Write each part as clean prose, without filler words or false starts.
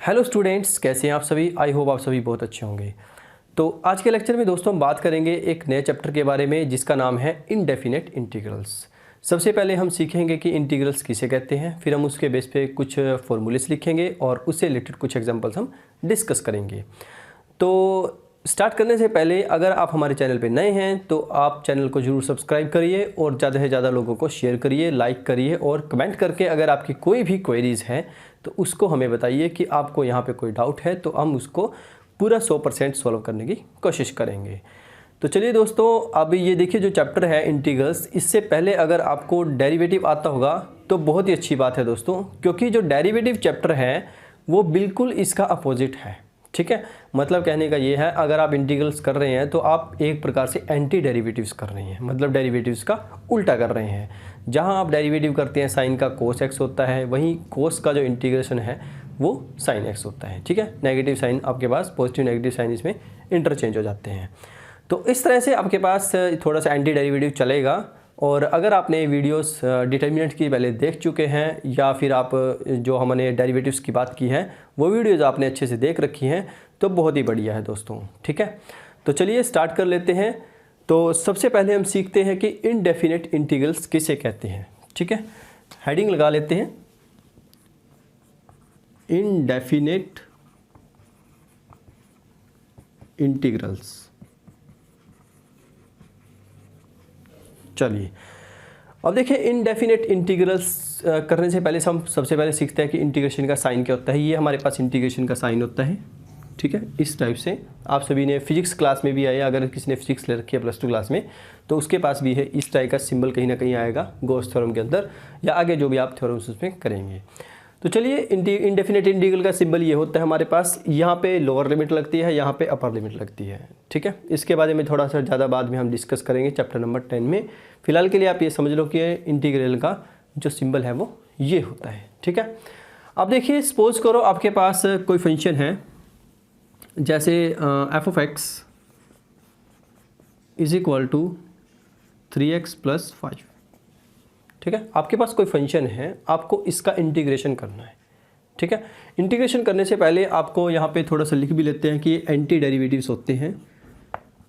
Hello students, कैसे हैं आप सभी। आई होप आप सभी बहुत अच्छे होंगे। तो आज के लेक्चर में दोस्तों हम बात करेंगे एक नए चैप्टर के बारे में जिसका नाम है इनडेफिनेट इंटीग्रल्स। सबसे पहले हम सीखेंगे कि इंटीग्रल्स किसे कहते हैं, फिर हम उसके बेस पे कुछ फॉर्मूलेस लिखेंगे और उससे रिलेटेड कुछ एग्जांपल्स हम डिस्कस करेंगे। तो स्टार्ट करने से पहले अगर आप हमारे चैनल पे नए हैं तो आप चैनल को ज़रूर सब्सक्राइब करिए और ज़्यादा से ज़्यादा लोगों को शेयर करिए, लाइक करिए और कमेंट करके अगर आपकी कोई भी क्वेरीज़ है तो उसको हमें बताइए कि आपको यहाँ पे कोई डाउट है, तो हम उसको पूरा 100% सॉल्व करने की कोशिश करेंगे। तो चलिए दोस्तों, अब ये देखिए जो चैप्टर है इंटीग्रल्स, इससे पहले अगर आपको डेरिवेटिव आता होगा तो बहुत ही अच्छी बात है दोस्तों, क्योंकि जो डेरिवेटिव चैप्टर है वो बिल्कुल इसका अपोजिट है। ठीक है, मतलब कहने का ये है, अगर आप इंटीग्रल्स कर रहे हैं तो आप एक प्रकार से एंटी डेरिवेटिव्स कर रहे हैं, मतलब डेरिवेटिव्स का उल्टा कर रहे हैं। जहां आप डेरिवेटिव करते हैं साइन का कोस एक्स होता है, वहीं कोस का जो इंटीग्रेशन है वो साइन एक्स होता है। ठीक है, नेगेटिव साइन आपके पास, पॉजिटिव नेगेटिव साइन इसमें इंटरचेंज हो जाते हैं। तो इस तरह से आपके पास थोड़ा सा एंटी डेरिवेटिव चलेगा। और अगर आपने वीडियोस डिटर्मिनेंट की पहले देख चुके हैं या फिर आप जो हमने डेरिवेटिव्स की बात की है वो वीडियोस आपने अच्छे से देख रखी हैं तो बहुत ही बढ़िया है दोस्तों। ठीक है, तो चलिए स्टार्ट कर लेते हैं। तो सबसे पहले हम सीखते हैं कि इनडेफिनेट इंटीग्रल्स किसे कहते हैं। ठीक है, हेडिंग लगा लेते हैं, इनडेफिनेट इंटीग्रल्स। चलिए अब देखिए, इनडेफिनेट इंटीग्रल्स करने से पहले हम सबसे पहले सीखते हैं कि इंटीग्रेशन का साइन क्या होता है। ये हमारे पास इंटीग्रेशन का साइन होता है। ठीक है, इस टाइप से आप सभी ने फिजिक्स क्लास में भी आया, अगर किसी ने फिजिक्स ले रखी है +2 क्लास में तो उसके पास भी है इस टाइप का सिंबल, कहीं ना कहीं आएगा गॉस थ्योरम के अंदर या आगे जो भी आप थ्योरम्स उसमें करेंगे। तो चलिए, इनडेफिनेट इंटीग्रल का सिंबल ये होता है हमारे पास, यहाँ पे लोअर लिमिट लगती है, यहाँ पे अपर लिमिट लगती है। ठीक है, इसके बारे में थोड़ा सा ज़्यादा बाद में हम डिस्कस करेंगे चैप्टर नंबर 10 में। फिलहाल के लिए आप ये समझ लो कि इंटीग्रल का जो सिंबल है वो ये होता है। ठीक है, अब देखिए, सपोज करो आपके पास कोई फंक्शन है जैसे f(x) is equal to 3x + 5। ठीक है, आपके पास कोई फंक्शन है, आपको इसका इंटीग्रेशन करना है। ठीक है, इंटीग्रेशन करने से पहले आपको यहाँ पे थोड़ा सा लिख भी लेते हैं कि एंटी डेरिवेटिव्स होते हैं।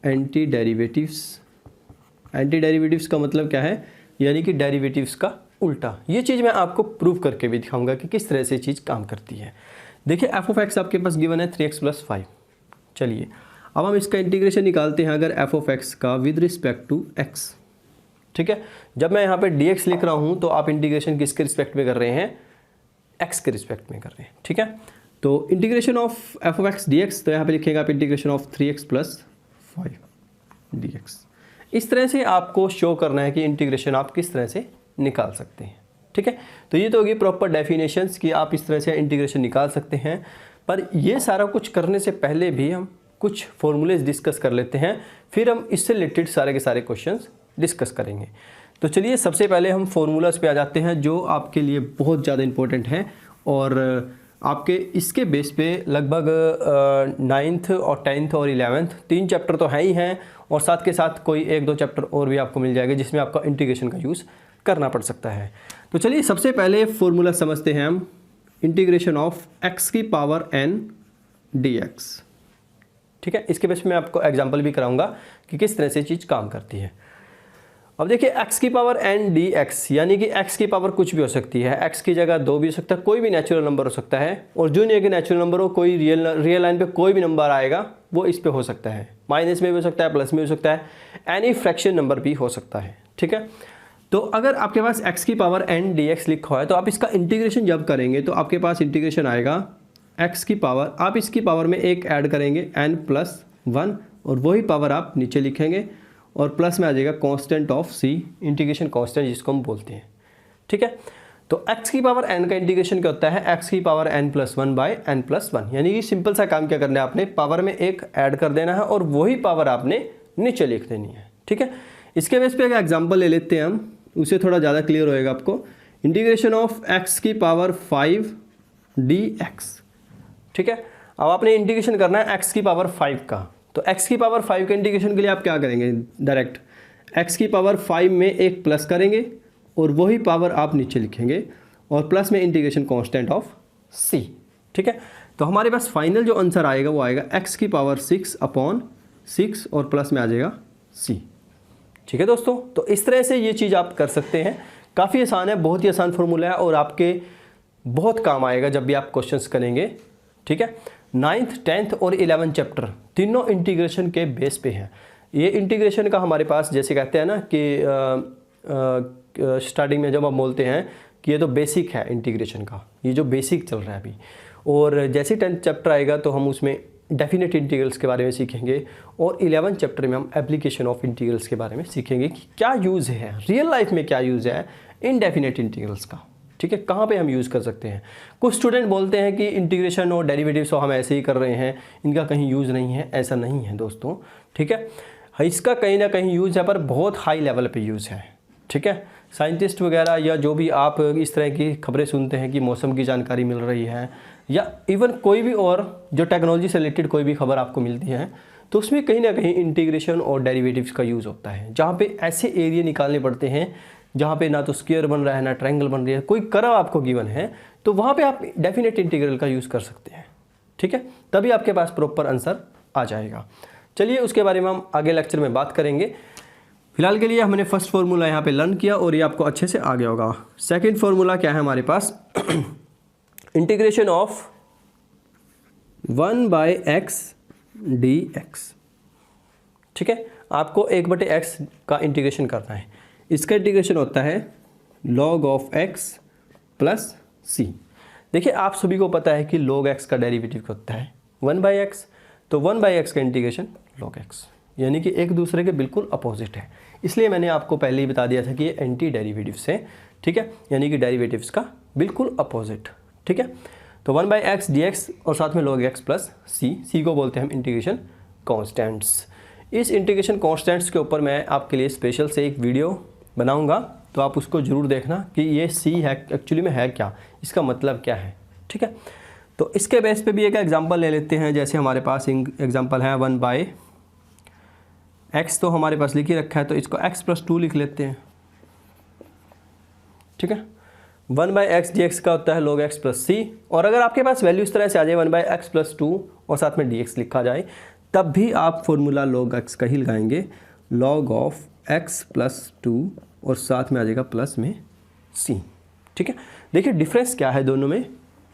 एंटी डेरिवेटिव्स का मतलब क्या है, यानी कि डेरिवेटिव्स का उल्टा। ये चीज़ मैं आपको प्रूव करके भी दिखाऊंगा कि किस तरह से चीज़ काम करती है। देखिए, f(x) आपके पास गिवन है 3x + 5। चलिए अब हम इसका इंटीग्रेशन निकालते हैं अगर f(x) का विद रिस्पेक्ट टू x। ठीक है, जब मैं यहाँ पे dx लिख रहा हूँ तो आप इंटीग्रेशन किसके रिस्पेक्ट में कर रहे हैं, x के रिस्पेक्ट में कर रहे हैं। ठीक है, तो इंटीग्रेशन ऑफ f(x) dx, तो यहाँ पे लिखेंगे आप इंटीग्रेशन ऑफ 3x + 5 dx। इस तरह से आपको शो करना है कि इंटीग्रेशन आप किस तरह से निकाल सकते हैं। ठीक है, तो ये तो होगी प्रॉपर डेफिनेशंस कि आप इस तरह से इंटीग्रेशन निकाल सकते हैं। पर ये सारा कुछ करने से पहले भी हम कुछ फॉर्मूलेज डिस्कस कर लेते हैं, फिर हम इससे रिलेटेड सारे के सारे क्वेश्चंस डिस्कस करेंगे। तो चलिए सबसे पहले हम फॉर्मूलाज पे आ जाते हैं जो आपके लिए बहुत ज़्यादा इंपॉर्टेंट है और आपके इसके बेस पे लगभग 9th और 10th और 11th 3 चैप्टर तो है ही हैं, और साथ के साथ कोई 1-2 चैप्टर और भी आपको मिल जाएंगे जिसमें आपका इंटीग्रेशन का यूज़ करना पड़ सकता है। तो चलिए सबसे पहले फॉर्मूला समझते हैं हम, इंटीग्रेशन ऑफ x⁴n dx। ठीक है, इसके बेस पे मैं आपको एग्जाम्पल भी कराऊंगा कि किस तरह से चीज़ काम करती है। अब देखिए, x⁴n dx यानी कि x की पावर कुछ भी हो सकती है, x की जगह 2 भी हो सकता है, कोई भी नेचुरल नंबर हो सकता है, और जो नहीं है कि नेचुरल नंबर हो, कोई रियल लाइन पे कोई भी नंबर आएगा वो इस पे हो सकता है, माइनस में भी हो सकता है, प्लस में भी हो सकता है, एनी फ्रैक्शन नंबर भी हो सकता है। ठीक है, तो अगर आपके पास x⁴n dx लिखा है तो आप इसका इंटीग्रेशन जब करेंगे तो आपके पास इंटीग्रेशन आएगा x की पावर, आप इसकी पावर में एक ऐड करेंगे n+1 और वही पावर आप नीचे लिखेंगे और प्लस में आ जाएगा constant of c, integration constant जिसको हम बोलते हैं। ठीक है, तो x⁴n का इंटीग्रेशन क्या होता है, x⁴n+1/n+1, यानी कि सिंपल सा काम क्या करना है, आपने पावर में एक ऐड कर देना है और वही पावर आपने नीचे लिख देनी है। ठीक है, इसके बेस पे एक एग्जांपल ले लेते हैं हम, उससे थोड़ा ज़्यादा क्लियर होएगा आपको। Integration of x⁵ dx। ठीक है, अब आपने इंटीग्रेशन करना है x⁵ का, तो x⁵ के इंटीग्रेशन के लिए आप क्या करेंगे, डायरेक्ट x⁵ में एक प्लस करेंगे और वही पावर आप नीचे लिखेंगे और प्लस में इंटीग्रेशन कांस्टेंट ऑफ c। ठीक है, तो हमारे पास फाइनल जो आंसर आएगा वो आएगा x की पावर 6/6 और प्लस में आ जाएगा c। ठीक है दोस्तों, तो इस तरह से ये चीज़ आप कर सकते हैं। काफ़ी आसान है, बहुत ही आसान फॉर्मूला है और आपके बहुत काम आएगा जब भी आप क्वेश्चंस करेंगे। ठीक है, 9th 10th और 11th चैप्टर तीनों इंटीग्रेशन के बेस पे हैं। ये इंटीग्रेशन का हमारे पास जैसे कहते हैं ना कि स्टार्टिंग में जब हम बोलते हैं कि ये तो बेसिक है इंटीग्रेशन का, ये जो बेसिक चल रहा है अभी, और जैसे 10th चैप्टर आएगा तो हम उसमें डेफिनेट इंटीग्रल्स के बारे में सीखेंगे और 11th चैप्टर में हम एप्लीकेशन ऑफ इंटीग्रल्स के बारे में सीखेंगे कि क्या यूज़ है रियल लाइफ में, क्या यूज़ है इनडेफिनेट इंटीग्रल्स का। ठीक है, कहाँ पे हम यूज़ कर सकते हैं। कुछ स्टूडेंट बोलते हैं कि इंटीग्रेशन और डेरिवेटिव्स हम ऐसे ही कर रहे हैं, इनका कहीं यूज़ नहीं है। ऐसा नहीं है दोस्तों। ठीक है, इसका कहीं ना कहीं यूज़ है पर बहुत हाई लेवल पे यूज़ है। ठीक है, साइंटिस्ट वगैरह या जो भी आप इस तरह की खबरें सुनते हैं कि मौसम की जानकारी मिल रही है या इवन कोई भी और जो टेक्नोलॉजी से रिलेटेड कोई भी खबर आपको मिलती है, तो उसमें कहीं ना कहीं इंटीग्रेशन और डेरिवेटिव्स का यूज़ होता है, जहाँ पे ऐसे एरिया निकालने पड़ते हैं जहाँ पे ना तो स्क्वायर बन रहा है ना ट्रायंगल बन रही है, कोई कर्व आपको गिवन है, तो वहाँ पे आप डेफिनेट इंटीग्रल का यूज़ कर सकते हैं। ठीक है, तभी आपके पास प्रॉपर आंसर आ जाएगा। चलिए उसके बारे में हम आगे लेक्चर में बात करेंगे। फिलहाल के लिए हमने फर्स्ट फार्मूला यहाँ पे लर्न किया और ये आपको अच्छे से आ गया होगा। सेकेंड फार्मूला क्या है हमारे पास, इंटीग्रेशन ऑफ 1/x dx। ठीक है, आपको 1/x का इंटीग्रेशन करना है। इसका इंटीग्रेशन होता है log of x plus c। देखिए आप सभी को पता है कि log x का डेरिवेटिव होता है 1/x, तो 1/x का इंटीग्रेशन log x, यानी कि एक दूसरे के बिल्कुल अपोजिट है। इसलिए मैंने आपको पहले ही बता दिया था कि ये एंटी डेरिवेटिव्स है। ठीक है, यानी कि डेरिवेटिव्स का बिल्कुल अपोजिट। ठीक है, तो 1/x dx और साथ में log x प्लस c को बोलते हैं हम इंटीग्रेशन कॉन्स्टेंट्स। इस इंटीग्रेशन कॉन्स्टेंट्स के ऊपर मैं आपके लिए स्पेशल से एक वीडियो बनाऊंगा, तो आप उसको ज़रूर देखना कि ये c है एक्चुअली में है क्या, इसका मतलब क्या है। ठीक है, तो इसके बेस पे भी एक एग्जांपल ले लेते हैं। जैसे हमारे पास एग्जांपल है 1/x, तो हमारे पास लिख ही रखा है, तो इसको x + 2 लिख लेते हैं। ठीक है, 1/x dx का होता है log x प्लस c, और अगर आपके पास वैल्यू इस तरह से आ जाए 1/x + 2 और साथ में dx लिखा जाए, तब भी आप फॉर्मूला log x का ही लगाएंगे, log of x + 2 और साथ में आ जाएगा प्लस में c। ठीक है, देखिए डिफरेंस क्या है दोनों में।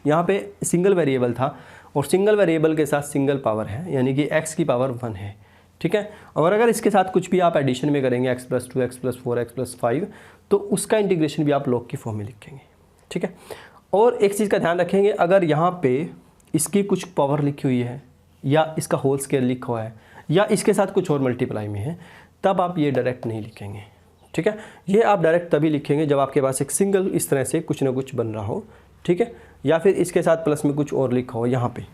यहाँ पे सिंगल वेरिएबल था और सिंगल वेरिएबल के साथ सिंगल पावर है, यानी कि x की पावर 1 है। ठीक है, और अगर इसके साथ कुछ भी आप एडिशन में करेंगे x + 2 x + 4 x + 5, तो उसका इंटीग्रेशन भी आप log की फॉर्म में लिखेंगे। ठीक है, और एक चीज़ का ध्यान रखेंगे, अगर यहाँ पे इसकी कुछ पावर लिखी हुई है या इसका होल स्क्वायर लिखा हुआ है या इसके साथ कुछ और मल्टीप्लाई में है, तब आप ये डायरेक्ट नहीं लिखेंगे। ठीक है, ये आप डायरेक्ट तभी लिखेंगे जब आपके पास एक सिंगल इस तरह से कुछ ना कुछ बन रहा हो। ठीक है, या फिर इसके साथ प्लस में कुछ और लिखा हो यहाँ पे।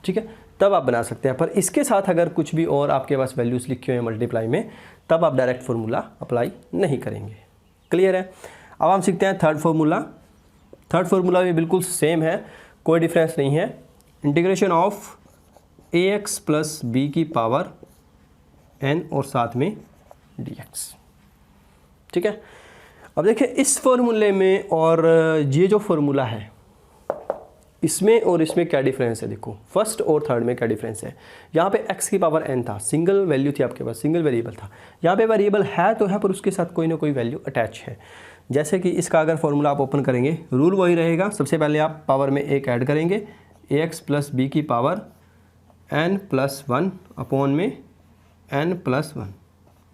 ठीक है, तब आप बना सकते हैं, पर इसके साथ अगर कुछ भी और आपके पास वैल्यूज़ लिखी हुई हैं मल्टीप्लाई में, तब आप डायरेक्ट फार्मूला अप्लाई नहीं करेंगे। क्लियर है। अब हम सीखते हैं थर्ड फार्मूला। थर्ड फार्मूला भी बिल्कुल सेम है, कोई डिफरेंस नहीं है। Integration of ax plus b की पावर n और साथ में dx। ठीक है, अब देखिए इस फॉर्मूले में और ये जो फॉर्मूला है इसमें और इसमें क्या डिफरेंस है। देखो फर्स्ट और थर्ड में क्या डिफरेंस है। यहाँ पे x की पावर n था, सिंगल वैल्यू थी आपके पास, सिंगल वेरिएबल था। यहाँ पे वेरिएबल है तो है, पर उसके साथ कोई ना कोई वैल्यू अटैच है। जैसे कि इसका अगर फॉर्मूला आप ओपन करेंगे, रूल वही रहेगा। सबसे पहले आप पावर में एक ऐड करेंगे, ax प्लस b की पावर n + 1 अपॉन में n + 1।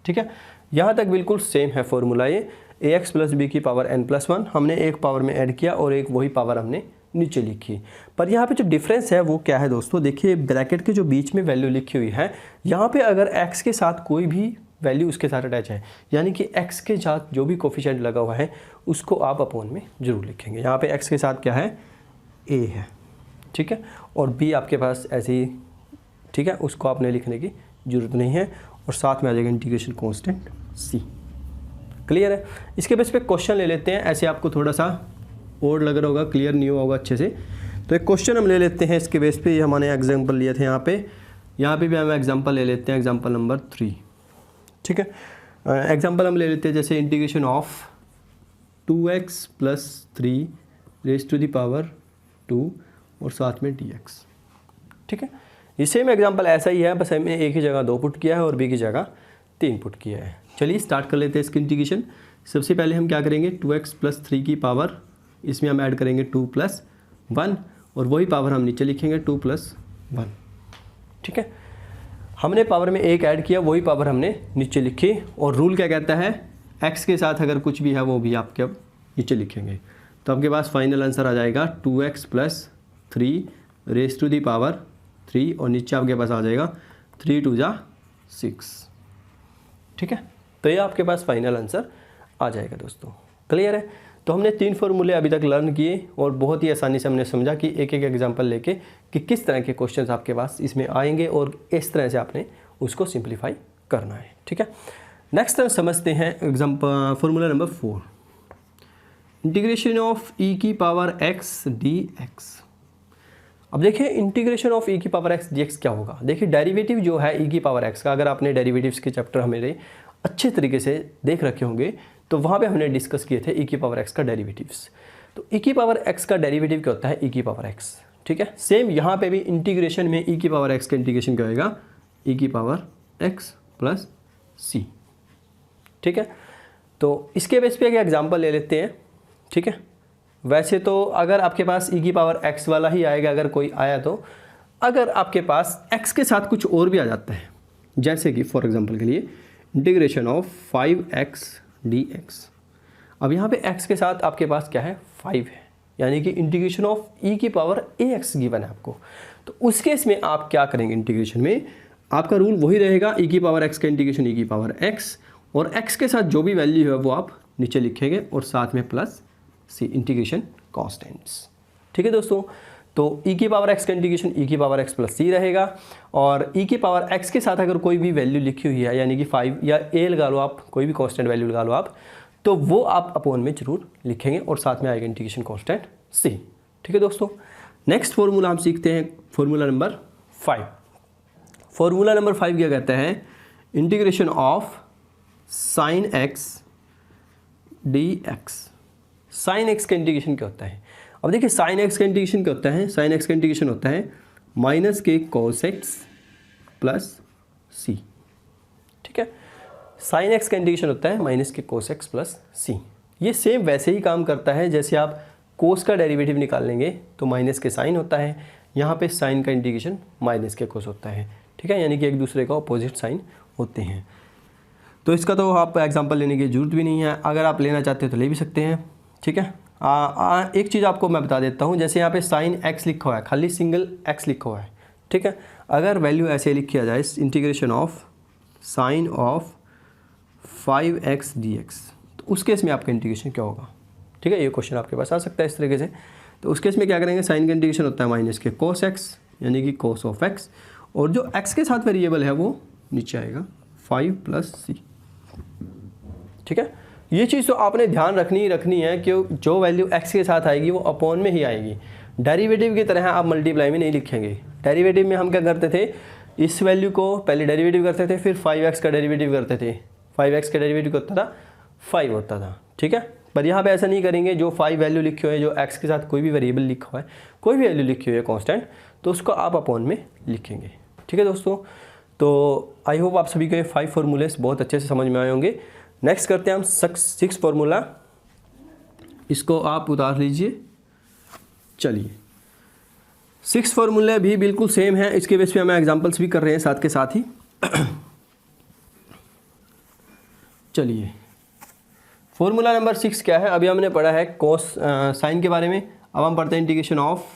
ठीक है, यहाँ तक बिल्कुल सेम है फॉर्मूला। ये ax प्लस b की पावर n + 1 हमने एक पावर में ऐड किया और एक वही पावर हमने नीचे लिखी। पर यहाँ पे जो डिफरेंस है वो क्या है दोस्तों, देखिए ब्रैकेट के जो बीच में वैल्यू लिखी हुई है, यहाँ पे अगर x के साथ कोई भी वैल्यू उसके साथ अटैच है, यानी कि x के साथ जो भी कोफिशिएंट लगा हुआ है उसको आप अपॉन में ज़रूर लिखेंगे। यहाँ पे x के साथ क्या है, a है। ठीक है, और b आपके पास ऐसे ही, ठीक है, उसको आपने लिखने की ज़रूरत नहीं है, और साथ में आ जाएगा इंटीग्रेशन कांस्टेंट c। क्लियर है। इसके बेस पे क्वेश्चन ले लेते हैं, ऐसे आपको थोड़ा सा और लग रहा होगा, क्लियर नहीं हुआ होगा अच्छे से। तो एक क्वेश्चन हम ले लेते हैं इसके बेस पे। हमने एग्जांपल लिए थे यहाँ पे भी हम एग्जांपल ले लेते हैं, एग्जांपल नंबर 3। ठीक है, एग्जांपल हम ले लेते हैं जैसे integration of 2x + 3 raised to the power 2 और साथ में dx। ठीक है, ये सेम एग्जाम्पल ऐसा ही है, बस हमने एक ही जगह 2 पुट किया है और बी की जगह 3 पुट किया है। चलिए स्टार्ट कर लेते हैं इसकी इंटीग्रेशन। सबसे पहले हम क्या करेंगे, 2x + 3 की पावर, इसमें हम ऐड करेंगे 2 + 1 और वही पावर हम नीचे लिखेंगे 2 + 1। ठीक है, हमने पावर में एक ऐड किया, वही पावर हमने नीचे लिखी और रूल क्या कहता है, x के साथ अगर कुछ भी है वो भी आपके अब नीचे लिखेंगे। तो आपके पास फाइनल आंसर आ जाएगा 2x + 3 raise to the power 3 और नीचे आपके पास आ जाएगा 3 × 2 = 6। ठीक है, तो ये आपके पास फाइनल आंसर आ जाएगा दोस्तों। क्लियर है? तो हमने 3 फॉर्मूले अभी तक लर्न किए और बहुत ही आसानी से हमने समझा कि एक एक एग्जांपल लेके कि किस तरह के क्वेश्चंस आपके पास इसमें आएंगे और इस तरह से आपने उसको सिंप्लीफाई करना है। ठीक है, नेक्स्ट हम समझते हैं example formula number 4, integration of e⁻x dx। अब देखिए इंटीग्रेशन ऑफ e⁻x dx क्या होगा। देखिए डेरिवेटिव जो है e⁻x का, अगर आपने डेरिवेटिव्स के चैप्टर हमारे अच्छे तरीके से देख रखे होंगे तो वहाँ पे हमने डिस्कस किए थे e⁻x का डेरिवेटिव्स। तो e⁻x का डेरिवेटिव क्या होता है, e⁻x। ठीक है, सेम यहाँ पे भी इंटीग्रेशन में e⁻x का इंटीग्रेशन क्या होगा, e⁻x + c। ठीक है, तो इसके बेस पे एक एग्जांपल ले लेते हैं। ठीक है, वैसे तो अगर आपके पास e⁻x वाला ही आएगा, अगर कोई आया तो, अगर आपके पास x के साथ कुछ और भी आ जाता है, जैसे कि फॉर एग्जांपल के लिए इंटीग्रेशन ऑफ 5x dx। अब यहाँ पे x के साथ आपके पास क्या है, 5 है, यानी कि इंटीग्रेशन ऑफ e⁻ax गिवन है आपको। तो उस केस में आप क्या करेंगे, इंटीग्रेशन में आपका रूल वही रहेगा, e⁻x का इंटीग्रेशन e⁻x और x के साथ जो भी वैल्यू है वो आप नीचे लिखेंगे और साथ में प्लस c इंटीग्रेशन कॉन्स्टेंट्स। ठीक है दोस्तों, तो e⁻x का इंटीग्रेशन e⁻x + c रहेगा और e⁻x के साथ अगर कोई भी वैल्यू लिखी हुई है, यानी कि 5 या a लगा लो आप, कोई भी कांस्टेंट वैल्यू लगा लो आप, तो वो आप अपॉन में जरूर लिखेंगे और साथ में आएगा इंटीग्रेशन कांस्टेंट c। ठीक है दोस्तों, नेक्स्ट फॉर्मूला हम सीखते हैं, फॉर्मूला नंबर 5। फॉर्मूला नंबर 5 क्या कहता है, integration of sin x dx। sin x का इंटीग्रेशन क्या होता है। अब देखिए sin x का इंटीग्रेशन क्या होता है, sin x का इंटीग्रेशन होता है -k cos x + c। ठीक है, sin x का इंटीग्रेशन होता है -k cos x + c। ये सेम वैसे ही काम करता है जैसे आप cos का डेरिवेटिव निकाल लेंगे तो -k sin होता है, यहाँ पे sin का इंटीग्रेशन -k cos होता है। ठीक है, यानी कि एक दूसरे का अपोजिट साइन होते हैं। तो इसका तो आप एग्जांपल लेने की ज़रूरत भी नहीं है, अगर आप लेना चाहते हो तो ले भी सकते हैं। ठीक है, एक चीज़ आपको मैं बता देता हूँ, जैसे यहाँ पे sin x लिखा हुआ है, खाली सिंगल x लिखा हुआ है। ठीक है, अगर वैल्यू ऐसे लिखी जाए, integration of sin of 5x dx, तो उस केस में आपका इंटीग्रेशन क्या होगा। ठीक है, ये क्वेश्चन आपके पास आ सकता है इस तरीके से। तो उस केस में क्या करेंगे, साइन का इंटीग्रेशन होता है -k cos x, यानी कि cos ऑफ x, और जो x के साथ वेरिएबल है वो नीचे आएगा 5 + c। ठीक है, ये चीज़ तो आपने ध्यान रखनी है कि जो वैल्यू x के साथ आएगी वो अपॉन में ही आएगी। डेरिवेटिव की तरह आप मल्टीप्लाई में नहीं लिखेंगे। डेरिवेटिव में हम क्या करते थे, इस वैल्यू को पहले डेरिवेटिव करते थे, फिर 5x का डेरिवेटिव करते थे। 5x का डेरिवेटिव होता था 5 होता था। ठीक है, पर यहाँ पे ऐसा नहीं करेंगे। जो 5 वैल्यू लिखी हुई है, जो x के साथ कोई भी वेरिएबल लिखा हुआ है, कोई भी वैल्यू लिखी हुई है कांस्टेंट, तो उसको आप अपॉन में लिखेंगे। ठीक है दोस्तों, तो आई होप आप सभी को ये 5 फॉर्मूलेस बहुत अच्छे से समझ में आए होंगे। नेक्स्ट करते हैं हम 6 फार्मूला, इसको आप उतार लीजिए। चलिए 6 फार्मूले भी बिल्कुल सेम है, इसके बेस पे हम एग्जांपल्स भी कर रहे हैं साथ के साथ ही। चलिए फॉर्मूला नंबर 6 क्या है, अभी हमने पढ़ा है कोस साइन के बारे में, अब हम पढ़ते हैं integration of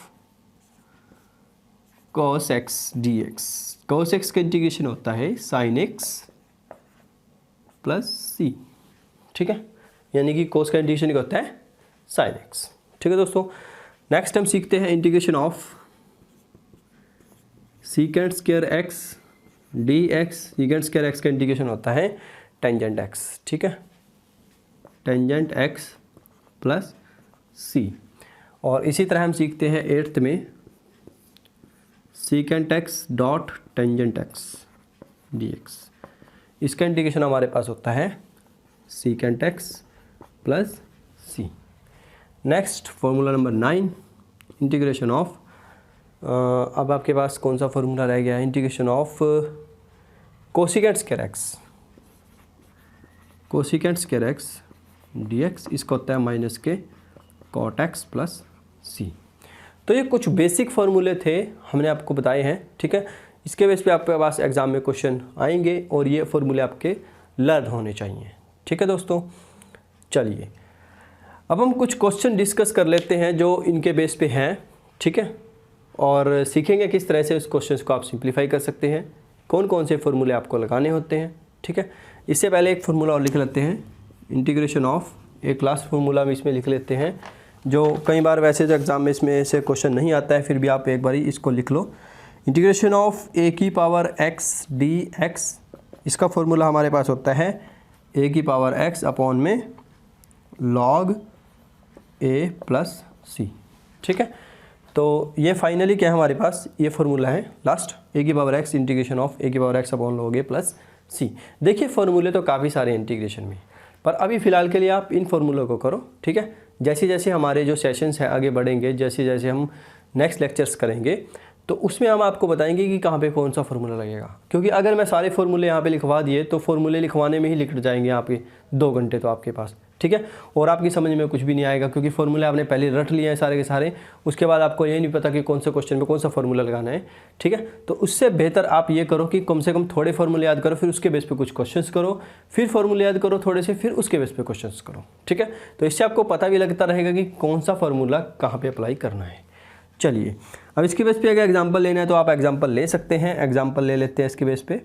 cos x dx। cos x का इंटीग्रेशन होता है sin x + c। ठीक है, यानी कि cos का इंटीग्रेशन क्या होता है, sin x। ठीक है दोस्तों, नेक्स्ट हम सीखते हैं integration of sec² x dx। sec² x का इंटीग्रेशन होता है टेंजेंट x। ठीक है, टेंजेंट x + c। और इसी तरह हम सीखते हैं 8th में secant x dot tangent x dx। इसका इंटीग्रेशन हमारे पास होता है secant x + c। Next formula number 9, integration of अब आपके पास कौन सा फॉर्मूला रह गया है, integration of cosecant square x, cosecant square x dx, इसका होता है माइनस के कॉट एक्स प्लस सी। तो ये कुछ बेसिक फार्मूले थे, हमने आपको बताए हैं, ठीक है। इसके बेस पे आपके पास एग्जाम में क्वेश्चन आएंगे और ये फार्मूले आपके लर्न होने चाहिए, ठीक है दोस्तों। चलिए अब हम कुछ क्वेश्चन डिस्कस कर लेते हैं जो इनके बेस पे हैं, ठीक है, और सीखेंगे किस तरह से उस क्वेश्चन को आप सिंप्लीफाई कर सकते हैं, कौन कौन से फार्मूले आपको लगाने होते हैं, ठीक है। इससे पहले एक फार्मूला और लिख लेते हैं, इंटीग्रेशन ऑफ, एक लास्ट फार्मूला में इसमें लिख लेते हैं, जो कई बार वैसे जो एग्ज़ाम में इसमें से क्वेश्चन नहीं आता है, फिर भी आप एक बार इसको लिख लो। इंटीग्रेशन ऑफ ए की पावर एक्स डी एक्स, इसका फार्मूला हमारे पास होता है ए की पावर एक्स अपॉन में लॉग ए प्लस सी, ठीक है। तो ये फाइनली क्या है हमारे पास, ये फार्मूला है लास्ट, ए की पावर एक्स इंटीग्रेशन ऑफ ए की पावर एक्स अपॉन लॉग ए प्लस सी। देखिए फार्मूले तो काफ़ी सारे इंटीग्रेशन में, पर अभी फ़िलहाल के लिए आप इन फार्मूलों को करो, ठीक है। जैसे जैसे हमारे जो सेशंस हैं आगे बढ़ेंगे, जैसे जैसे हम नेक्स्ट लेक्चर्स करेंगे, तो उसमें हम आपको बताएंगे कि कहाँ पे कौन सा फार्मूला लगेगा। क्योंकि अगर मैं सारे फार्मूले यहाँ पे लिखवा दिए तो फार्मूले लिखवाने में ही लिख जाएंगे आपके 2 घंटे तो आपके पास, ठीक है, और आपकी समझ में कुछ भी नहीं आएगा, क्योंकि फार्मूले आपने पहले रट लिए हैं सारे के सारे, उसके बाद आपको ये नहीं पता कि कौन से क्वेश्चन में कौन सा फार्मूला लगाना है, ठीक है। तो उससे बेहतर आप ये करो कि कम से कम थोड़े फार्मूले याद करो, फिर उसके बेस पे कुछ क्वेश्चंस करो, फिर फार्मूले याद करो थोड़े से, फिर उसके बेस पे क्वेश्चंस करो, ठीक है। तो इससे आपको पता भी लगता रहेगा कि कौन सा फार्मूला कहाँ पर अप्लाई करना है। चलिए अब इसके बेस पे अगर एग्जांपल लेना है तो आप एग्जांपल ले सकते हैं। एग्जांपल ले लेते हैं इसके बेस पे,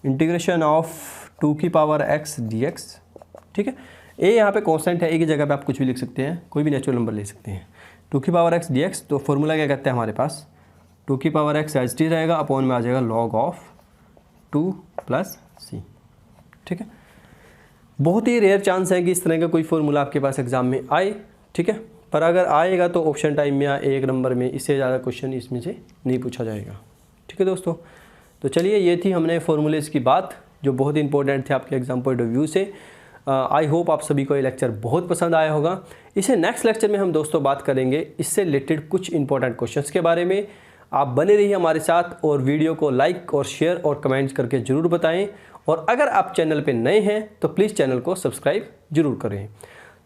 इंटीग्रेशन ऑफ 2 की पावर x dx, ठीक है। ए यहाँ पे कांस्टेंट है, ए की जगह पे आप कुछ भी लिख सकते हैं, कोई भी नेचुरल नंबर ले सकते हैं। 2 की पावर x dx, तो फॉर्मूला क्या कहते हैं हमारे पास, 2 की पावर x एच टी रहेगा, अपॉन में आ जाएगा लॉग ऑफ 2 प्लस सी, ठीक है। बहुत ही रेयर चांस है कि इस तरह का कोई फॉर्मूला आपके पास एग्जाम में आए, ठीक है, पर अगर आएगा तो ऑप्शन टाइम में या 1 नंबर में, इससे ज़्यादा क्वेश्चन इसमें से नहीं पूछा जाएगा, ठीक है दोस्तों। तो चलिए ये थी हमने फार्मूलेस की बात, जो बहुत इंपॉर्टेंट थे आपके एग्जाम पॉइंट ऑफ व्यू से। आई होप आप सभी को ये लेक्चर बहुत पसंद आया होगा। इसे नेक्स्ट लेक्चर में हम दोस्तों बात करेंगे इससे रिलेटेड कुछ इंपॉर्टेंट क्वेश्चंस के बारे में। आप बने रहिए हमारे साथ और वीडियो को लाइक और शेयर और कमेंट्स करके ज़रूर बताएं, और अगर आप चैनल पे नए हैं तो प्लीज़ चैनल को सब्सक्राइब जरूर करें।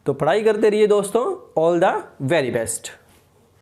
तो पढ़ाई करते रहिए दोस्तों, ऑल द वेरी बेस्ट।